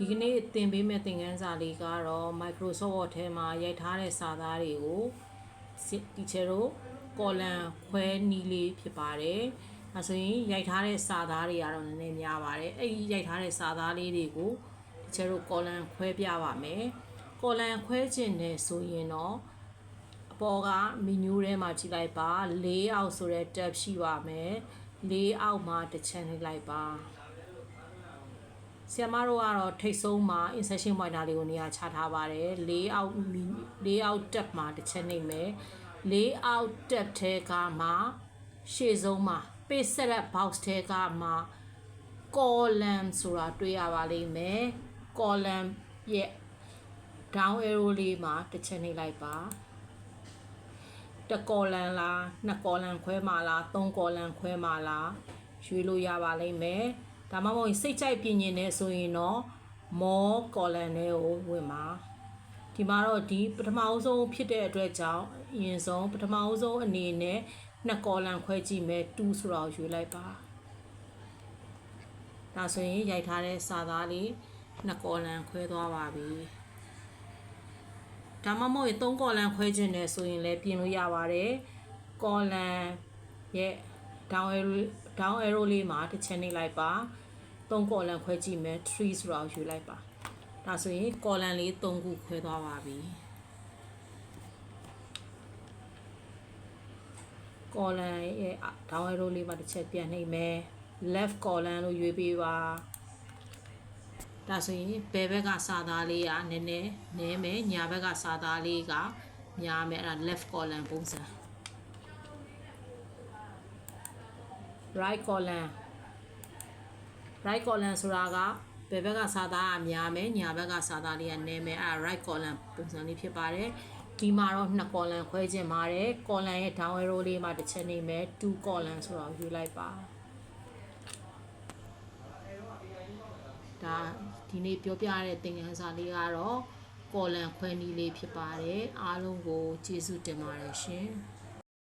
ဒီကနေ့သင်ပေးမယ့်သင်ခန်းစာလေးကတော့ Microsoft Word ထဲမှာရိုက်ထားတဲ့စာသားတွေကိုတီချာတို့ column ခွဲနည်းလေးဖြစ်ပါတယ်။အဲဆိုရင်ရိုက်ထားတဲ့စာသားတွေကတော့နည်းနည်းများပါတယ်။အဲဒီရိုက်ထားတဲ့စာသားလေးတွေကိုတီချာတို့ column ခွဲပြပါမယ်။ column ခွဲခြင်းနဲ့ဆိုရင်တော့အပေါ်က menu ထဲမှာကြည့်လိုက်ပါ layout ဆိုတဲ့ tab ရှိပါမယ်။ layout မှာတစ်ချက်နှိပ်လိုက်ပါ။ဆရာမတို့ကတော့ထိတ်ဆုံးမှာ insertion pointer လေးကိုနေရာချထားပါတယ် layout tab မှာတစ်ချက်နှိပ်မယ် layout tab ထဲကမှရှေ့ဆုံးမှာ page setup box ထဲကမှ column ဆိုတာတွေ့ရပါလိမ့်မယ် column ရဲ့ down arrow လေးမှာတစ်ချက်နှိပ်လိုက်ပါတစ် column လားနှစ် column ခွဲမှာလားသုံး column ခွဲမှာလားရွေးလို့ရပါလိမ့်မယ်ဒါမှမဟုတ်စိတ်ကြိုက်ပြင်ရင်လည်းဆိုရင်တော့ more column တွေကိုဝင်ပါဒီမှာတော့ဒီပထမအဆုံးဖြစ်တဲ့အတွက်ကြောင့်အရင်ဆုံးပထမအဆုံးအနေနဲ့နှစ် column ခွဲကြည့်မယ်2ဆိုတော့ရွေးလိုက်ပါဒါဆိုရင်ရိုက်ထားတဲ့စာသားလေးနှစ် column ခွဲသွားပါပြီဒါမှမဟုတ်3 column ခွဲခြင်းနဲ့ဆိုရင်လည်းပြင်လို့ရပါတယ် column ရဲ့ down arrow လေးမှာတစ်ချက်နှိပ်လိုက်ပါ3 column ခွဲကြည့်မယ်3ဆိုတော့ယူလိုက်ပါဒါဆိုရင် column လေး3ခုခွဲသွားပါပြီ column ရဲ့ down arrow လေးမှာတစ်ချက်ပြန်နှိပ်မယ် left column လို့ရွေးပေးပါဒါဆိုရင်ဘယ်ဘက်ကစာသားလေးကနည်းနည်းနည်းမယ်ညာဘက်ကစာသားလေးကများမယ်အဲ့ဒါ left column ပုံစံ right column ဆိုတာကဘယ်ဘက်ကစာသားကများမယ်ညာဘက်ကစာသားလေးကနည်းမယ်အဲ့ဒါ right column ပုံစံလေးဖြစ်ပါတယ်ဒီမှာတော့2 column ခွဲခြင်းပါတယ် column ရဲ့ down arrow လေးမှာတစ်ချက်နေမယ်2 column ဆိုတော့ယူလိုက်ပါဒါဒီနေ့ပြောပြရတဲ့သင်ခန်းစာလေးကတော့ column ခွဲနည်းလေးဖြစ်ပါတယ်အားလုံးကိုကျေးဇူးတင်ပါတယ်ရှင်